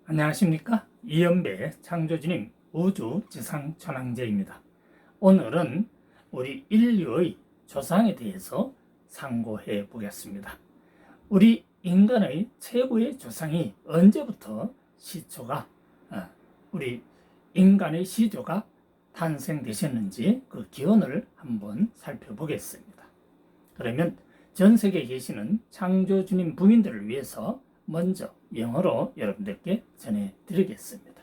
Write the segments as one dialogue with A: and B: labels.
A: 안녕하십니까? 이연배 창조주님 우주지상천왕제입니다. 오늘은 우리 인류의 조상에 대해서 상고해 보겠습니다. 우리 인간의 최고의 조상이 언제부터 우리 인간의 시조가 탄생되셨는지 그 기원을 한번 살펴보겠습니다. 그러면 전 세계에 계시는 창조주님 부민들을 위해서 먼저 영어로 여러분들께 전해드리겠습니다.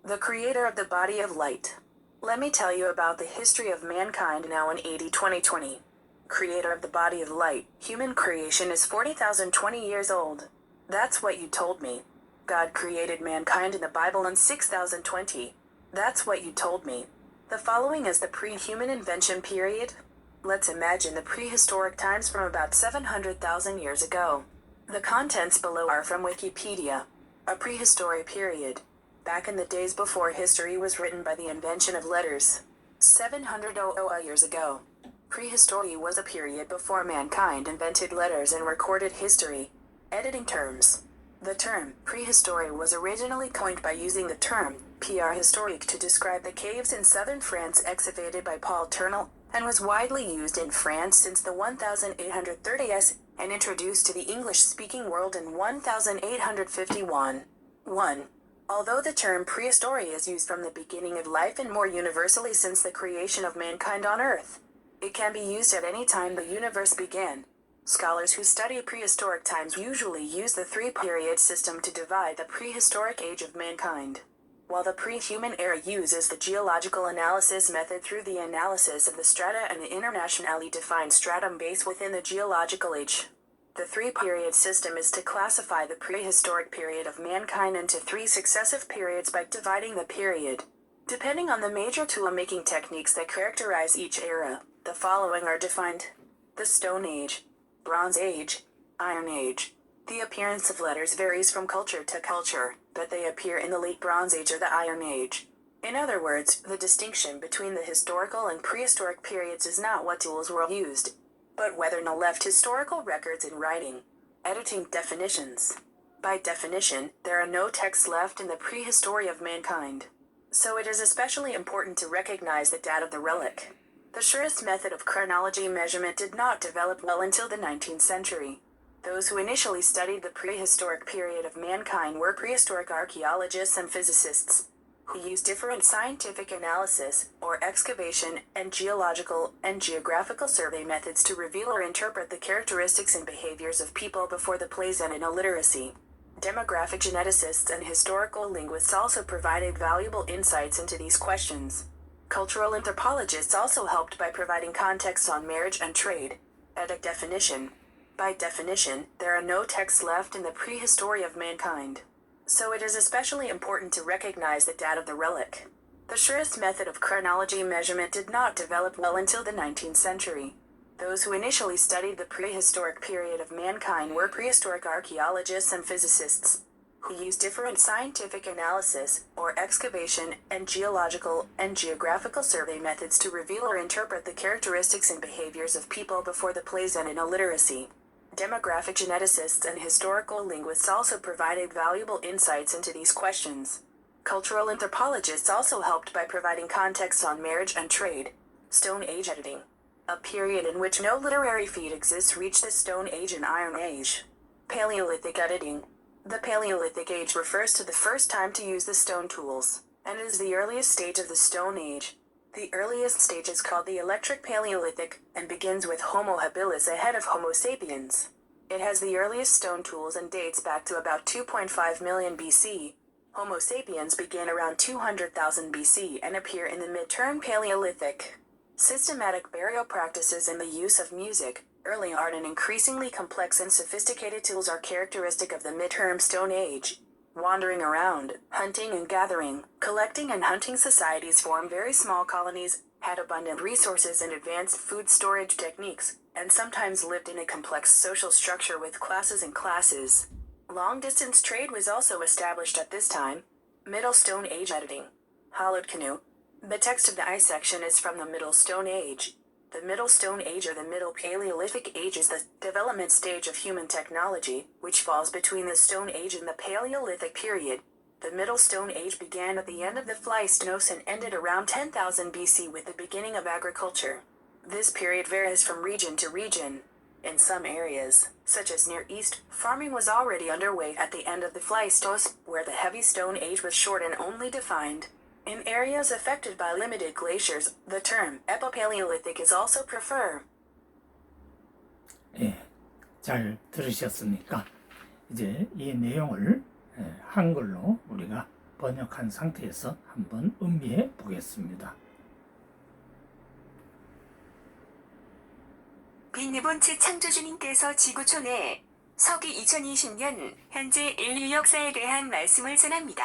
B: The creator of the body of light. Let me tell you about the history of mankind now in AD 2020. Creator of the body of light. Human creation is 40,020 years old. That's what you told me. God created mankind in the Bible in 6,020. That's what you told me. The following is the pre-human invention period. Let's imagine the prehistoric times from about 700,000 years ago. The contents below are from Wikipedia. A prehistory period. Back in the days before history was written by the invention of letters. 700 years ago. Prehistory was a period before mankind invented letters and recorded history. Editing terms. The term prehistory was originally coined by using the term Pierre historique to describe the caves in southern France excavated by Paul Tournelle, and was widely used in France since the 1830s and introduced to the English-speaking world in 1851. 1. Although the term prehistory is used from the beginning of life and more universally since the creation of mankind on Earth, it can be used at any time the universe began. Scholars who study prehistoric times usually use the three-period system to divide the prehistoric age of mankind. While the pre-human era uses the geological analysis method through the analysis of the strata and the internationally defined stratum base within the geological age. The three-period system is to classify the prehistoric period of mankind into three successive periods by dividing the period. Depending on the major tool-making techniques that characterize each era, the following are defined. The Stone Age, Bronze Age, Iron Age. The appearance of letters varies from culture to culture, but they appear in the Late Bronze Age or the Iron Age. In other words, the distinction between the historical and prehistoric periods is not what tools were used, but whether no left historical records in writing. Editing definitions. By definition, there are no texts left in the prehistory of mankind. So it is especially important to recognize the date of the relic. The surest method of chronology measurement did not develop well until the 19th century. Those who initially studied the prehistoric period of mankind were prehistoric archaeologists and physicists, who used different scientific analysis, or excavation, and geological and geographical survey methods to reveal or interpret the characteristics and behaviors of people before the Pleistocene literacy. Demographic geneticists and historical linguists also provided valuable insights into these questions. Cultural anthropologists also helped by providing context on marriage and trade. Edit definition. By definition, there are no texts left in the prehistory of mankind. So it is especially important to recognize the date of the relic. The surest method of chronology measurement did not develop well until the 19th century. Those who initially studied the prehistoric period of mankind were prehistoric archaeologists and physicists, who used different scientific analysis, or excavation, and geological and geographical survey methods to reveal or interpret the characteristics and behaviors of people before the Pleistocene literacy. Demographic geneticists and historical linguists also provided valuable insights into these questions. Cultural anthropologists also helped by providing context on marriage and trade. Stone Age editing. A period in which no literary feed exists reached the Stone Age and Iron Age. Paleolithic editing. The Paleolithic Age refers to the first time to use the stone tools, and is the earliest stage of the Stone Age. The earliest stage is called the Electric Paleolithic, and begins with Homo habilis ahead of Homo sapiens. It has the earliest stone tools and dates back to about 2.5 million BC. Homo sapiens began around 200,000 BC and appear in the mid-term Paleolithic. Systematic burial practices and the use of music, early art and increasingly complex and sophisticated tools are characteristic of the mid-term Stone Age. Wandering around, hunting and gathering, collecting and hunting societies formed very small colonies, had abundant resources and advanced food storage techniques, and sometimes lived in a complex social structure with classes and classes. Long-distance trade was also established at this time. Middle Stone Age editing. Hollowed canoe. The text of the I section is from the Middle Stone Age. The Middle Stone Age or the Middle Paleolithic Age is the development stage of human technology, which falls between the Stone Age and the Paleolithic period. The Middle Stone Age began at the end of the Pleistocene and ended around 10,000 BC with the beginning of agriculture. This period varies from region to region. In some areas, such as Near East, farming was already underway at the end of the Pleistocene, where the Heavy Stone Age was short and only defined. In areas affected by limited glaciers, the term Epipaleolithic is also preferred.
A: 예, 잘 들으셨습니까? 이제 이 내용을 한글로 우리가 번역한 상태에서 한번 음미해 보겠습니다.
C: 빈니본체 창조주님께서 지구촌에 서기 2020년 현재 인류 역사에 대한 말씀을 전합니다.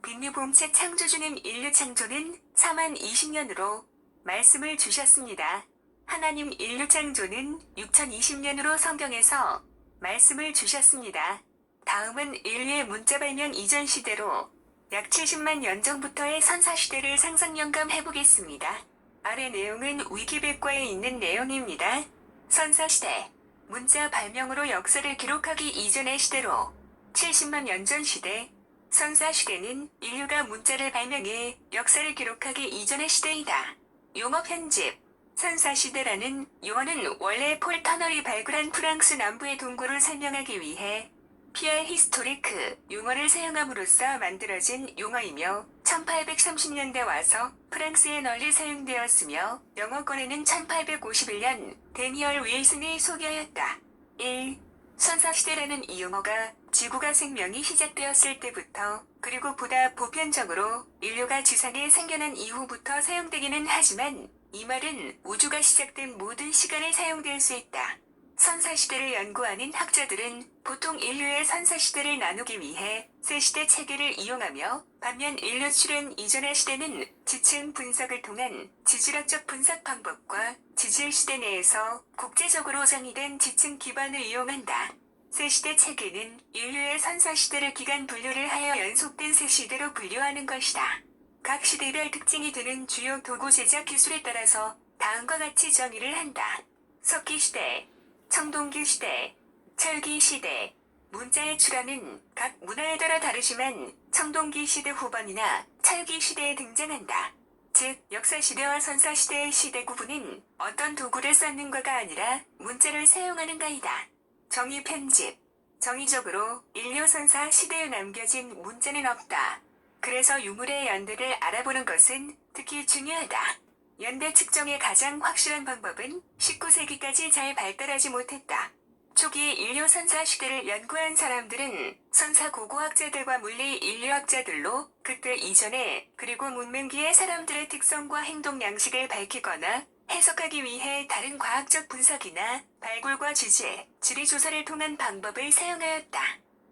C: 빈니본체 창조주님 인류 창조는 4만 20년으로 말씀을 주셨습니다. 하나님 인류 창조는 6020년으로 성경에서 말씀을 주셨습니다. 다음은 인류의 문자 발명 이전 시대로 약 70만 년 전부터의 선사시대를 상상 영감해보겠습니다. 아래 내용은 위키백과에 있는 내용입니다. 선사시대, 문자 발명으로 역사를 기록하기 이전의 시대로 70만 년 전 시대, 선사시대는 인류가 문자를 발명해 역사를 기록하기 이전의 시대이다. 용어 편집, 선사시대라는 용어는 원래 폴 터널이 발굴한 프랑스 남부의 동굴을 설명하기 위해 피알 히스토리크 용어를 사용함으로써 만들어진 용어이며 1830년대 와서 프랑스에 널리 사용되었으며 영어권에는 1851년 데니얼 윌슨이 소개하였다. 1. 선사시대라는 이 용어가 지구가 생명이 시작되었을 때부터 그리고 보다 보편적으로 인류가 지상에 생겨난 이후부터 사용되기는 하지만 이 말은 우주가 시작된 모든 시간에 사용될 수 있다. 선사시대를 연구하는 학자들은 보통 인류의 선사시대를 나누기 위해 세 시대 체계를 이용하며 반면 인류 출현 이전의 시대는 지층 분석을 통한 지질학적 분석 방법과 지질 시대 내에서 국제적으로 정의된 지층 기반을 이용한다. 세 시대 체계는 인류의 선사시대를 기간 분류를 하여 연속된 세 시대로 분류하는 것이다. 각 시대별 특징이 드는 주요 도구 제작 기술에 따라서 다음과 같이 정의를 한다. 석기시대, 청동기시대, 철기시대. 문자의 출하는 각 문화에 따라 다르지만 청동기시대 후반이나 철기시대에 등장한다. 즉, 역사시대와 선사시대의 시대 구분은 어떤 도구를 쌓는가가 아니라 문자를 사용하는가이다. 정의 편집. 정의적으로 인류 선사 시대에 남겨진 문자는 없다. 그래서 유물의 연대를 알아보는 것은 특히 중요하다. 연대 측정의 가장 확실한 방법은 19세기까지 잘 발달하지 못했다. 초기에 인류 선사 시대를 연구한 사람들은 선사 고고학자들과 물리 인류학자들로 그때 이전에 그리고 문명기의 사람들의 특성과 행동 양식을 밝히거나 해석하기 위해 다른 과학적 분석이나 발굴과 취재, 지리조사를 통한 방법을 사용하였다.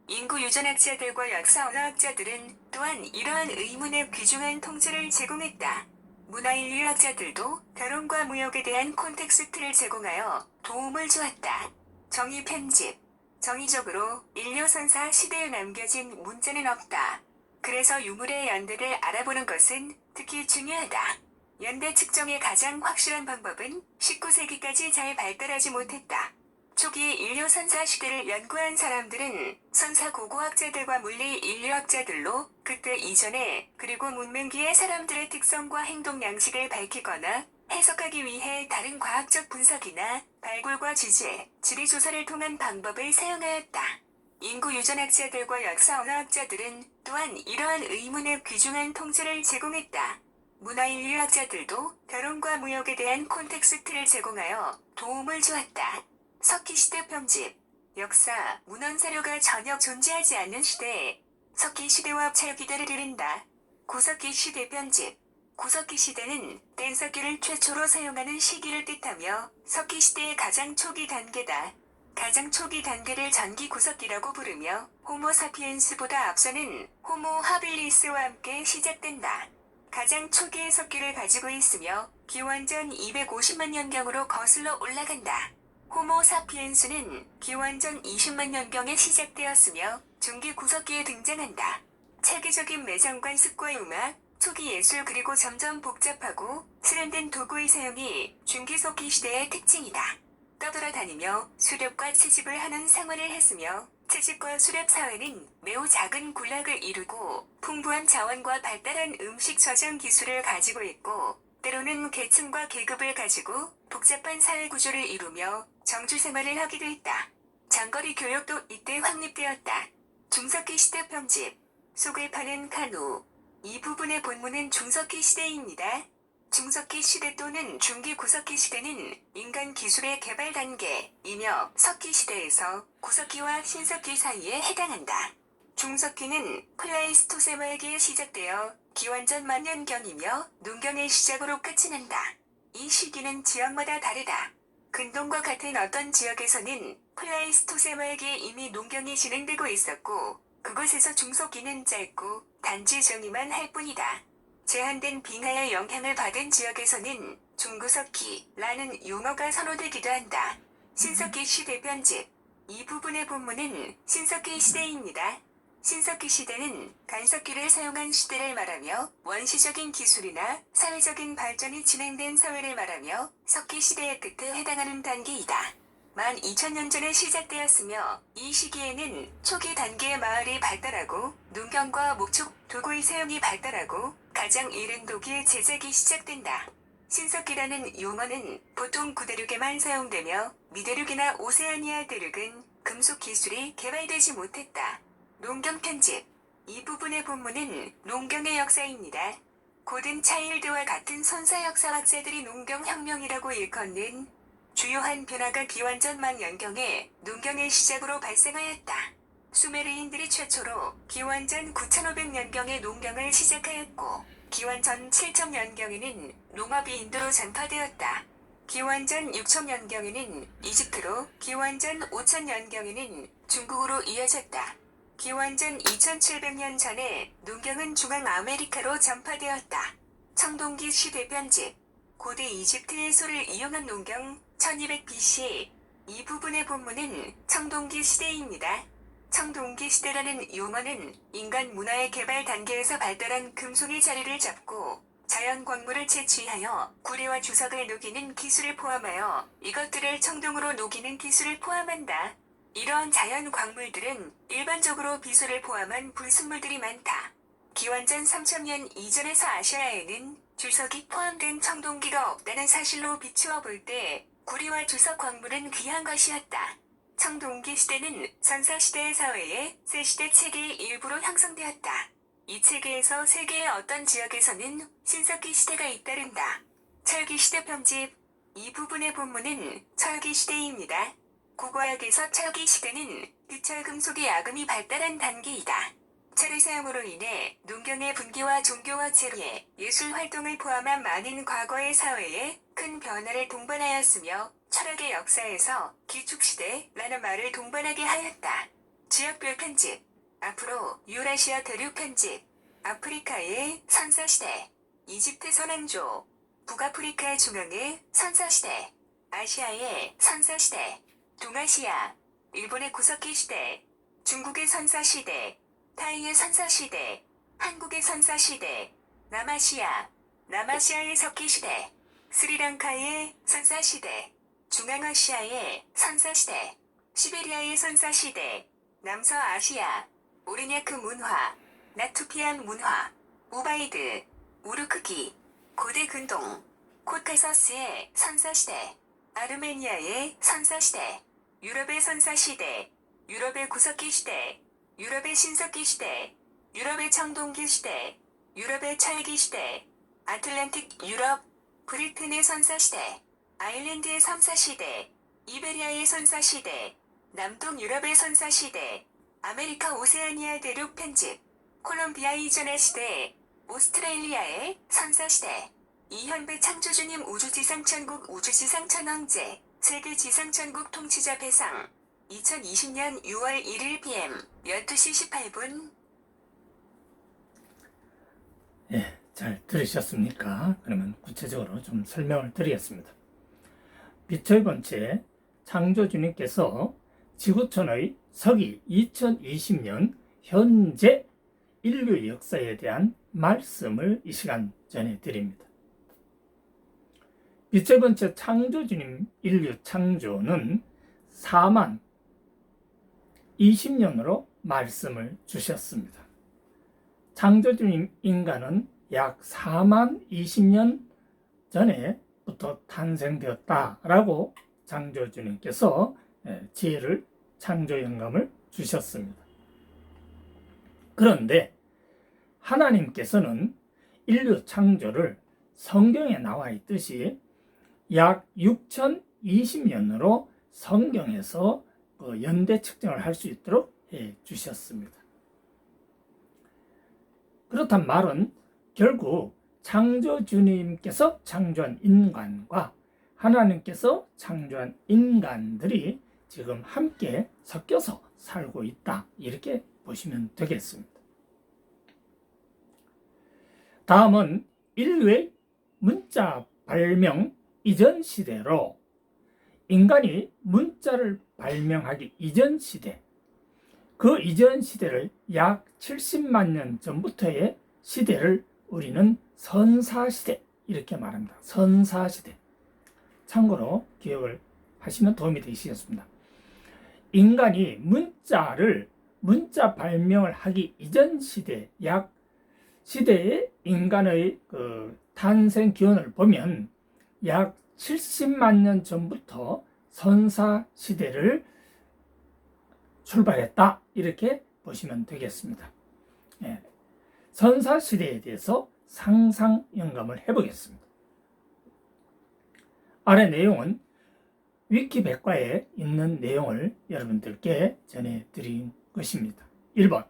C: 인구 유전학자들과 역사 언어학자들은 또한 이러한 의문의 귀중한 통째를 제공했다. 문화인류학자들도 결혼과 무역에 대한 콘텍스트를 제공하여 도움을 주었다. 정의 편집. 정의적으로 인류 선사 시대에 남겨진 문자는 없다. 그래서 유물의 연대를 알아보는 것은 특히 중요하다. 연대 측정의 가장 확실한 방법은 19세기까지 잘 발달하지 못했다. 초기에 인류 선사 시대를 연구한 사람들은 선사 고고학자들과 물리 인류학자들로 그때 이전에 그리고 문명기의 사람들의 특성과 행동 양식을 밝히거나 해석하기 위해 다른 과학적 분석이나 발굴과 취재, 지리조사를 통한 방법을 사용하였다. 인구 유전학자들과 역사 언어학자들은 또한 이러한 의문의 귀중한 통째를 제공했다. 문화인류학자들도 결혼과 무역에 대한 콘텍스트를 제공하여 도움을 주었다. 석기시대 편집. 역사, 문헌사료가 전혀 존재하지 않는 시대에 석기시대와 철기대를 이른다. 구석기 시대 편집. 구석기 시대는 뗀석기를 최초로 사용하는 시기를 뜻하며 석기 시대의 가장 초기 단계다. 가장 초기 단계를 전기 구석기라고 부르며 호모사피엔스보다 앞서는 호모 하빌리스와 함께 시작된다. 가장 초기의 석기를 가지고 있으며 기원전 250만 년경으로 거슬러 올라간다. 호모사피엔스는 기원전 20만 년경에 시작되었으며 중기 구석기에 등장한다. 체계적인 매장관 습과의 음악, 초기 예술 그리고 점점 복잡하고 세련된 도구의 사용이 중기석기 시대의 특징이다. 떠돌아다니며 수렵과 채집을 하는 생활을 했으며 채집과 수렵 사회는 매우 작은 군락을 이루고 풍부한 자원과 발달한 음식 저장 기술을 가지고 있고 때로는 계층과 계급을 가지고 복잡한 사회 구조를 이루며 정주 생활을 하기도 했다. 장거리 교역도 이때 확립되었다. 중석기 시대 편집 속을 파는 카누 이 부분의 본문은 중석기 시대입니다. 중석기 시대 또는 중기 구석기 시대는 인간 기술의 개발 단계이며 석기 시대에서 구석기와 신석기 사이에 해당한다. 중석기는 플라이스토세 말기에 시작되어 기원전 만년경이며 농경의 시작으로 끝이 난다. 이 시기는 지역마다 다르다. 근동과 같은 어떤 지역에서는 플라이스토세 말기에 이미 농경이 진행되고 있었고 그곳에서 중석기는 짧고 단지 정의만 할 뿐이다. 제한된 빙하의 영향을 받은 지역에서는 중구석기라는 용어가 선호되기도 한다. 신석기 시대 편집 이 부분의 본문은 신석기 시대입니다. 신석기 시대는 간석기를 사용한 시대를 말하며 원시적인 기술이나 사회적인 발전이 진행된 사회를 말하며 석기 시대의 끝에 해당하는 단계이다. 12,000년 전에 시작되었으며 이 시기에는 초기 단계의 마을이 발달하고 농경과 목축 도구의 사용이 발달하고 가장 이른 도기의 제작이 시작된다. 신석기라는 용어는 보통 구대륙에만 사용되며 미대륙이나 오세아니아 대륙은 금속 기술이 개발되지 못했다. 농경 편집 이 부분의 본문은 농경의 역사입니다. 고든 차일드와 같은 선사 역사학자들이 농경혁명이라고 일컫는 주요한 변화가 기원전 만년경에 농경의 시작으로 발생하였다. 수메르인들이 최초로 기원전 9500년경에 농경을 시작하였고 기원전 7000년경에는 농업이 인도로 전파되었다. 기원전 6000년경에는 이집트로 기원전 5000년경에는 중국으로 이어졌다. 기원전 2700년 전에 농경은 중앙아메리카로 전파되었다. 청동기 시대 편집 고대 이집트의 소를 이용한 농경 1200 BC 이 부분의 본문은 청동기 시대입니다. 청동기 시대라는 용어는 인간 문화의 개발 단계에서 발달한 금속의 자리를 잡고 자연 광물을 채취하여 구리와 주석을 녹이는 기술을 포함하여 이것들을 청동으로 녹이는 기술을 포함한다. 이러한 자연 광물들은 일반적으로 비소를 포함한 불순물들이 많다. 기원전 3000년 이전에서 아시아에는 주석이 포함된 청동기가 없다는 사실로 비추어 볼 때 구리와 주석 광물은 귀한 것이었다. 청동기 시대는 선사시대의 사회에 쇠시대 체계의 일부로 형성되었다. 이 체계에서 세계의 어떤 지역에서는 신석기 시대가 잇따른다. 철기시대 편집 이 부분의 본문은 철기시대입니다. 고고학에서 철기시대는 비철금속의 아금이 발달한 단계이다. 철의 사용으로 인해 농경의 분기와 종교와 재래, 예술 활동을 포함한 많은 과거의 사회에 큰 변화를 동반하였으며 철학의 역사에서 기축시대라는 말을 동반하게 하였다. 지역별 편집 앞으로 유라시아 대륙 편집 아프리카의 선사시대 이집트 서남조 북아프리카 중앙의 선사시대 아시아의 선사시대 동아시아 일본의 구석기 시대 중국의 선사시대 타이의 선사시대 한국의 선사시대 남아시아의 석기시대 스리랑카의 선사시대 중앙아시아의 선사시대 시베리아의 선사시대 남서아시아 오르냐크 문화 나투피안 문화 우바이드 우르크기 고대 근동 코카서스의 선사시대 아르메니아의 선사시대 유럽의 선사시대 유럽의 구석기시대 유럽의 신석기시대 유럽의 청동기시대 유럽의 철기시대 아틀란틱 유럽 브리튼의 선사시대 아일랜드의 선사시대 이베리아의 선사시대 남동 유럽의 선사시대 아메리카 오세아니아 대륙 편집 콜롬비아 이전의 시대 오스트레일리아의 선사시대 이현배 창조주님 우주지상천국 우주지상천왕제 세계지상천국 통치자 배상 2020년 6월 1일 PM 12시 18분
A: 예, 잘 들으셨습니까? 그러면 구체적으로 좀 설명을 드리겠습니다. 빛의 번째 창조주님께서 지구촌의 서기 2020년 현재 인류 역사에 대한 말씀을 이 시간 전해드립니다. 빛의 번째 창조주님 인류 창조는 4만 20년으로 말씀을 주셨습니다. 창조주님 인간은 약 4만 20년 전에부터 탄생되었다라고 창조주님께서 지혜를 창조 영감을 주셨습니다. 그런데 하나님께서는 인류 창조를 성경에 나와 있듯이 약 6020년으로 성경에서 연대 측정을 할 수 있도록 해 주셨습니다. 그렇단 말은 결국 창조주님께서 창조한 인간과 하나님께서 창조한 인간들이 지금 함께 섞여서 살고 있다, 이렇게 보시면 되겠습니다. 다음은 인류의 문자 발명 이전 시대로 인간이 문자를 발명하기 이전 시대, 그 이전 시대를 약 70만 년 전부터의 시대를 우리는 선사시대 이렇게 말합니다. 선사시대. 참고로 기억을 하시면 도움이 되시겠습니다. 인간이 문자 발명을 하기 이전 시대, 약 시대의 인간의 탄생 기원을 보면 약 70만 년 전부터 선사시대를 출발했다, 이렇게 보시면 되겠습니다. 선사시대에 대해서 상상 영감을 해보겠습니다. 아래 내용은 위키백과에 있는 내용을 여러분들께 전해드린 것입니다. 1번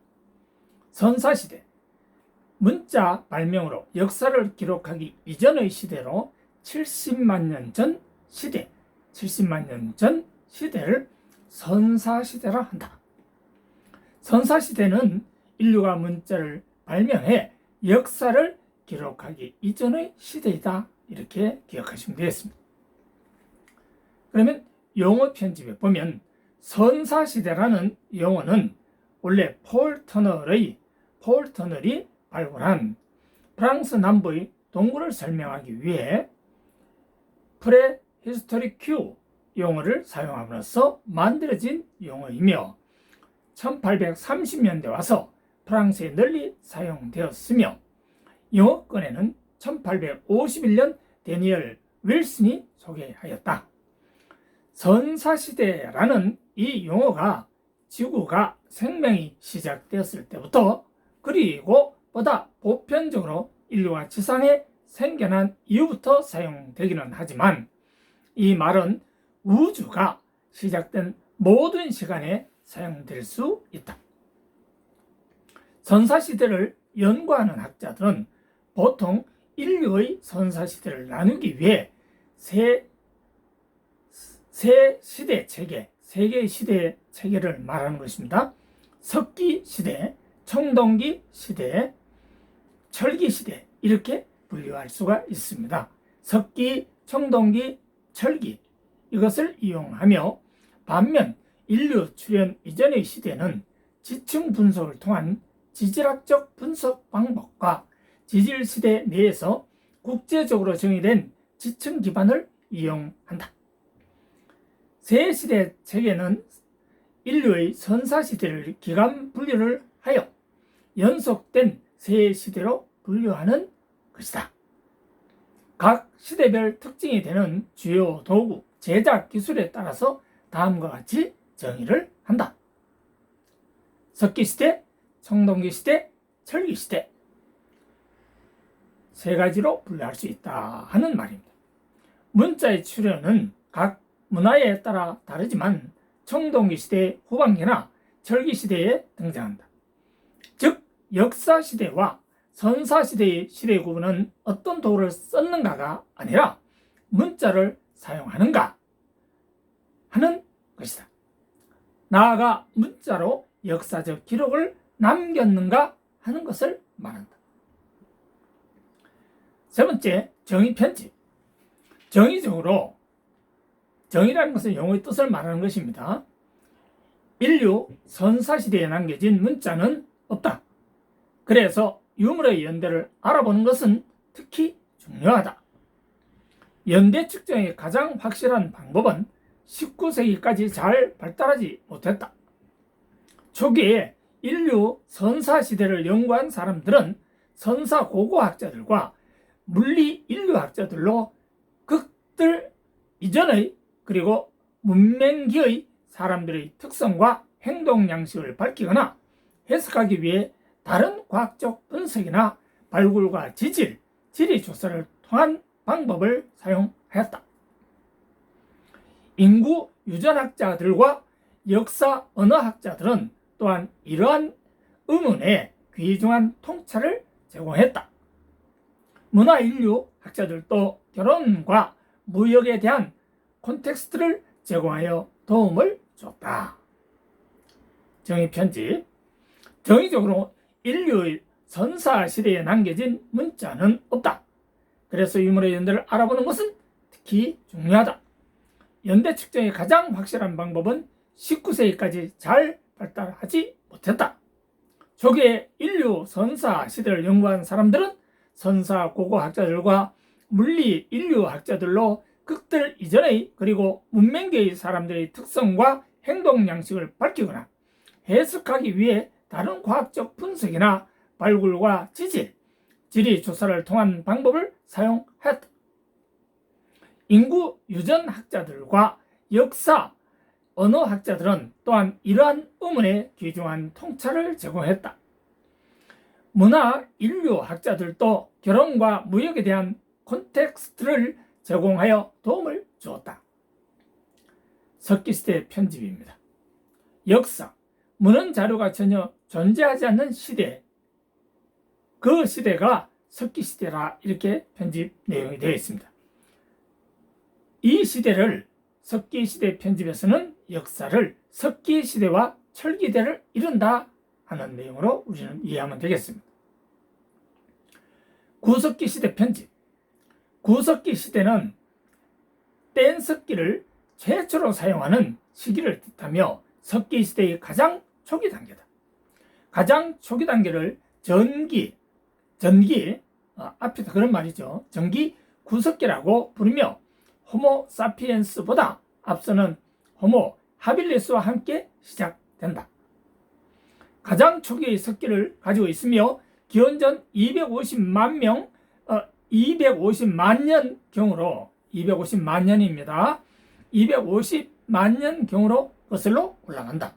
A: 선사시대, 문자 발명으로 역사를 기록하기 이전의 시대로 70만 년 전 시대, 70만 년 전 시대를 선사시대라 한다. 선사시대는 인류가 문자를 발명해 역사를 기록하기 이전의 시대이다, 이렇게 기억하시면 되겠습니다. 그러면 용어 편집에 보면 선사시대라는 용어는 원래 폴 터널이 발굴한 프랑스 남부의 동굴을 설명하기 위해 프레히스토리큐 용어를 사용함으로써 만들어진 용어이며 1830년대 와서 프랑스에 널리 사용되었으며 영어권에는 1851년 데니얼 윌슨이 소개하였다. 선사시대라는 이 용어가 지구가 생명이 시작되었을 때부터, 그리고 보다 보편적으로 인류가 지상에 생겨난 이후부터 사용되기는 하지만 이 말은 우주가 시작된 모든 시간에 사용될 수 있다. 선사시대를 연구하는 학자들은 보통 인류의 선사시대를 나누기 위해 세 시대 체계, 세 개의 시대 체계를 말하는 것입니다. 석기 시대, 청동기 시대, 철기 시대, 이렇게 분류할 수가 있습니다. 석기, 청동기, 철기, 이것을 이용하며, 반면 인류 출현 이전의 시대는 지층 분석을 통한 지질학적 분석 방법과 지질 시대 내에서 국제적으로 정의된 지층 기반을 이용한다. 세 시대 체계는 인류의 선사시대를 기간 분류를 하여 연속된 세 시대로 분류하는 것이다. 각 시대별 특징이 되는 주요 도구, 제작 기술에 따라서 다음과 같이 정의를 한다. 석기시대, 청동기시대, 철기시대, 세 가지로 분류할 수 있다 하는 말입니다. 문자의 출현은 각 문화에 따라 다르지만 청동기시대 후반기나 철기시대에 등장한다. 즉 역사시대와 선사시대의 시대 구분은 어떤 도구를 썼는가가 아니라 문자를 사용하는가 하는 것이다. 나아가 문자로 역사적 기록을 남겼는가 하는 것을 말한다. 세 번째, 정의 편집. 정의적으로, 정의라는 것은 용어의 뜻을 말하는 것입니다. 인류 선사시대에 남겨진 문자는 없다. 그래서 유물의 연대를 알아보는 것은 특히 중요하다. 연대 측정의 가장 확실한 방법은 19세기까지 잘 발달하지 못했다. 초기에 인류 선사 시대를 연구한 사람들은 선사 고고학자들과 물리 인류학자들로 극들 이전의 그리고 문명기의 사람들의 특성과 행동 양식을 밝히거나 해석하기 위해 다른 과학적 분석이나 발굴과 지질, 지리 조사를 통한 방법을 사용하였다. 인구 유전학자들과 역사 언어학자들은 또한 이러한 의문에 귀중한 통찰을 제공했다. 문화인류 학자들도 결혼과 무역에 대한 콘텍스트를 제공하여 도움을 줬다. 정의 편집. 정의적으로 인류의 선사 시대에 남겨진 문자는 없다. 그래서 유물의 연대를 알아보는 것은 특히 중요하다. 연대 측정의 가장 확실한 방법은 19세기까지 잘 발달하지 못했다. 초기에 인류 선사 시대를 연구한 사람들은 선사 고고학자들과 물리 인류학자들로 극들 이전의 그리고 문명계의 사람들의 특성과 행동 양식을 밝히거나 해석하기 위해 다른 과학적 분석이나 발굴과 지질, 지리 조사를 통한 방법을 사용하였다. 인구 유전학자들과 역사 언어학자들은 또한 이러한 의문에 귀중한 통찰을 제공했다. 문화 인류학자들도 결혼과 무역에 대한 콘텍스트를 제공하여 도움을 주었다. 석기시대 편집입니다. 역사, 문헌 자료가 전혀 존재하지 않는 시대, 그 시대가 석기시대라 이렇게 편집 내용이 되어 있습니다. 이 시대를 석기시대 편집에서는 역사를 석기시대와 철기대를 이룬다 하는 내용으로 우리는 이해하면 되겠습니다. 구석기시대 편집. 구석기시대는 뗀석기를 최초로 사용하는 시기를 뜻하며 석기시대의 가장 초기 단계다. 가장 초기 단계를 전기, 앞에서 그런 말이죠. 전기 구석기라고 부르며 호모 사피엔스보다 앞서는 호모 하빌리스와 함께 시작된다. 가장 초기의 석기를 가지고 있으며 기원전 250만 년 경으로 250만 년입니다. 250만 년 경으로 거슬러 올라간다.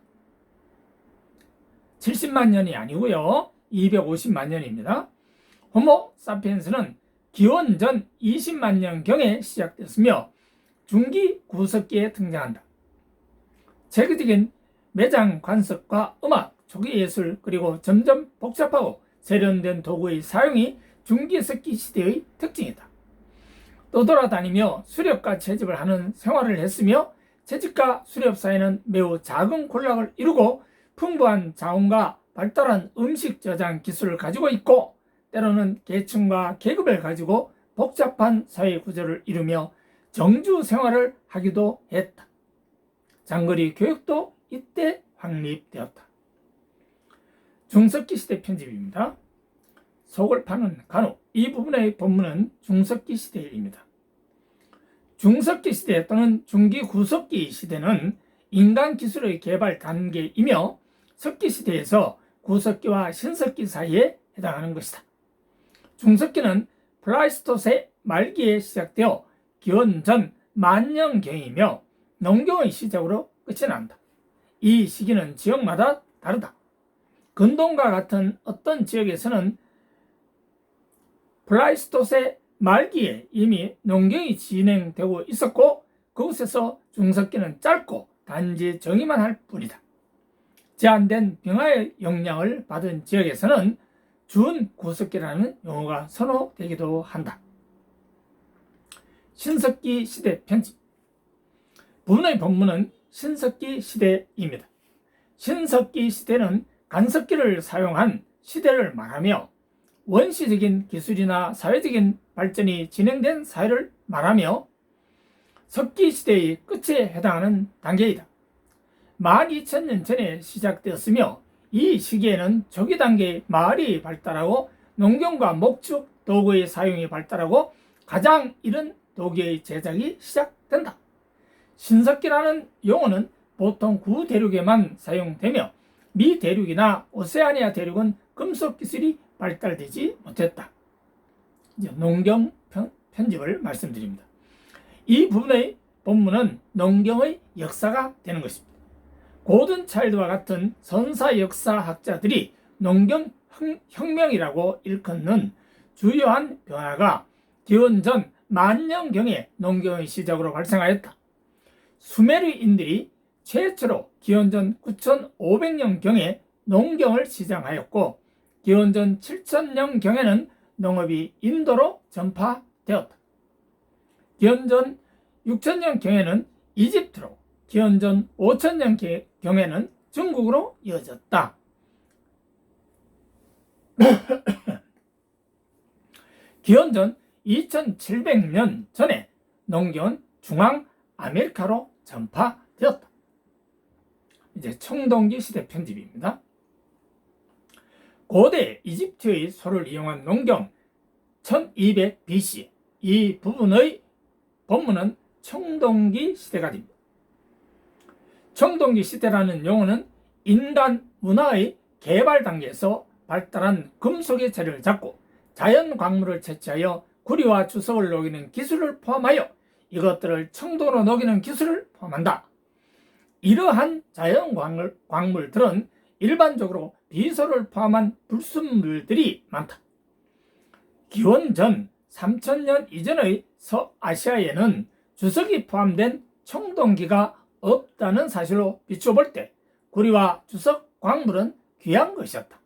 A: 70만 년이 아니고요. 250만 년입니다. 호모 사피엔스는 기원전 20만 년경에 시작됐으며 중기 구석기에 등장한다. 체계적인 매장 관습과 음악, 초기 예술 그리고 점점 복잡하고 세련된 도구의 사용이 중기석기 시대의 특징이다. 떠돌아다니며 수렵과 채집을 하는 생활을 했으며 채집과 수렵 사이는 매우 작은 군락을 이루고 풍부한 자원과 발달한 음식 저장 기술을 가지고 있고 때로는 계층과 계급을 가지고 복잡한 사회 구조를 이루며 정주 생활을 하기도 했다. 장거리 교육도 이때 확립되었다. 중석기 시대 편집입니다. 속을 파는 간혹 이 부분의 본문은 중석기 시대입니다. 중석기 시대 또는 중기 구석기 시대는 인간 기술의 개발 단계이며 석기 시대에서 구석기와 신석기 사이에 해당하는 것이다. 중석기는 플라이스토세 말기에 시작되어 기원전 만년경이며 농경의 시작으로 끝이 난다. 이 시기는 지역마다 다르다. 근동과 같은 어떤 지역에서는 플라이스토세 말기에 이미 농경이 진행되고 있었고 그곳에서 중석기는 짧고 단지 정의만 할 뿐이다. 제한된 빙하의 영향을 받은 지역에서는 준구석기라는 용어가 선호되기도 한다. 신석기 시대 편집. 부분의 본문은 신석기 시대입니다. 신석기 시대는 간석기를 사용한 시대를 말하며 원시적인 기술이나 사회적인 발전이 진행된 사회를 말하며 석기 시대의 끝에 해당하는 단계이다. 12,000년 전에 시작되었으며 이 시기에는 초기 단계의 마을이 발달하고 농경과 목축 도구의 사용이 발달하고 가장 이른 도구의 제작이 시작된다. 신석기라는 용어는 보통 구대륙에만 사용되며 미 대륙이나 오세아니아 대륙은 금속 기술이 발달되지 못했다. 이제 농경 편집을 말씀드립니다. 이 부분의 본문은 농경의 역사가 되는 것입니다. 고든 차일드와 같은 선사 역사학자들이 농경 혁명이라고 일컫는 주요한 변화가 기원전 만년경에 농경의 시작으로 발생하였다. 수메르인들이 최초로 기원전 9500년경에 농경을 시작하였고 기원전 7000년경에는 농업이 인도로 전파되었다. 기원전 6000년경에는 이집트로, 기원전 5000년경에는 중국으로 이어졌다. 기원전 2700년 전에 농경은 중앙 아메리카로 전파되었다. 이제 청동기 시대 편집입니다. 고대 이집트의 소를 이용한 농경 1200 BC 이 부분의 본문은 청동기 시대가 됩니다. 청동기 시대라는 용어는 인간 문화의 개발 단계에서 발달한 금속의 재료를 잡고 자연 광물을 채취하여 구리와 주석을 녹이는 기술을 포함하여 이것들을 청도로 녹이는 기술을 포함한다. 이러한 자연 광물들은 일반적으로 비소를 포함한 불순물들이 많다. 기원전 3000년 이전의 서아시아에는 주석이 포함된 청동기가 없다는 사실로 비추어 볼 때 구리와 주석 광물은 귀한 것이었다.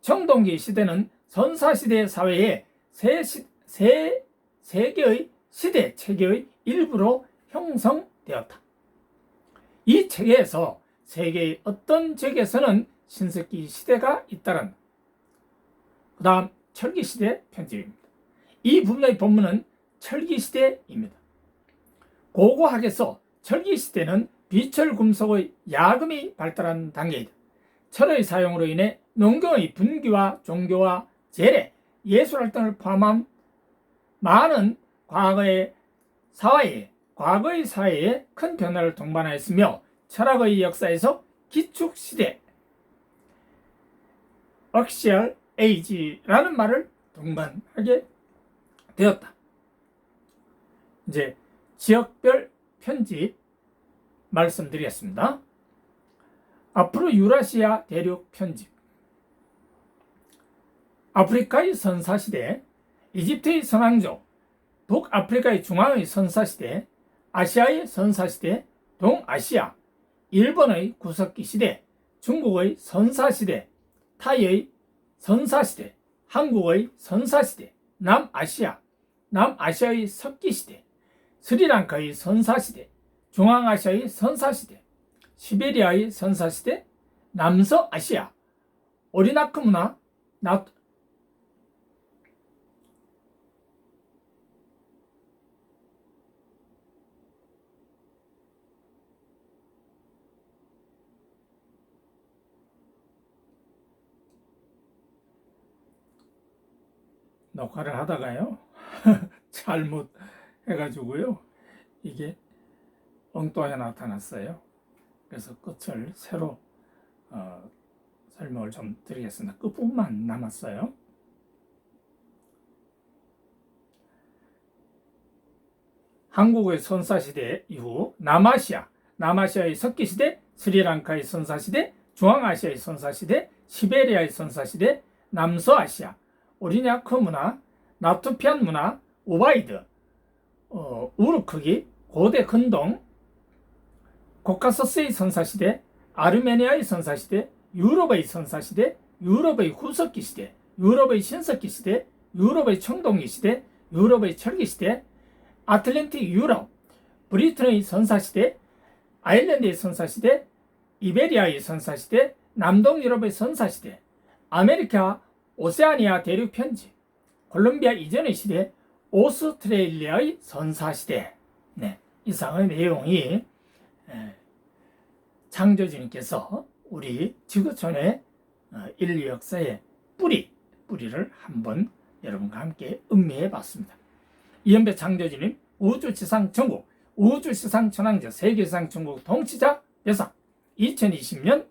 A: 청동기 시대는 선사시대 사회의 세계의 시대 체계의 일부로 형성되었다. 이 체계에서 세계의 어떤 지역에서는 신석기 시대가 잇따른다. 그 다음 철기시대 편집입니다. 이 부분의 본문은 철기시대입니다. 고고학에서 철기시대는 비철금속의 야금이 발달한 단계이다. 철의 사용으로 인해 농경의 분기와 종교와 재래, 예술활동을 포함한 많은 과거의 사회에 큰 변화를 동반하였으며 철학의 역사에서 기축시대, Axial Age라는 말을 동반하게 되었다. 이제 지역별 편집 말씀드리겠습니다. 앞으로 유라시아 대륙 편집, 아프리카의 선사시대, 이집트의 선왕조, 북아프리카의 중앙의 선사시대, 아시아의 선사시대, 동아시아, 일본의 구석기 시대, 중국의 선사시대, 타이의 선사시대, 한국의 선사시대, 남아시아의 석기시대, 스리랑카의 선사시대, 중앙아시아의 선사시대, 시베리아의 선사시대, 남서아시아, 오리나크 문화, 녹화를 하다가요 잘못 해가지고요 이게 엉뚱하게 나타났어요. 그래서 끝을 새로 설명을 좀 드리겠습니다. 끝부분만 남았어요. 한국의 선사시대 이후 남아시아의 석기시대, 스리랑카의 선사시대, 중앙아시아의 선사시대, 시베리아의 선사시대, 남서아시아, 오리냐크 문화, 나투피안 문화, 우바이드, 우르크기, 고대 근동, 코카소스의 선사시대, 아르메니아의 선사시대, 유럽의 선사시대, 유럽의 구석기 시대, 유럽의 신석기 시대, 유럽의 청동기 시대, 유럽의 철기 시대, 아틀랜틱 유럽, 브리튼의 선사시대, 아일랜드의 선사시대, 이베리아의 선사시대, 남동 유럽의 선사시대, 아메리카 오세아니아 대륙 편집, 콜롬비아 이전의 시대, 오스트레일리아의 선사시대. 네, 이상의 내용이 창조주님께서 우리 지구촌의 인류 역사의 뿌리, 뿌리를 한번 여러분과 함께 음미해 봤습니다. 이연배 창조주님 우주지상 전국, 우주시상 천왕제, 세계시상 전국 동치자 대상 2020년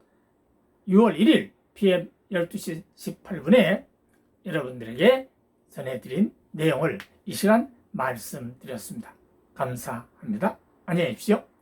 A: 6월 1일 PM 12시 18분에 여러분들에게 전해드린 내용을 이 시간 말씀드렸습니다. 감사합니다. 안녕히 계십시오.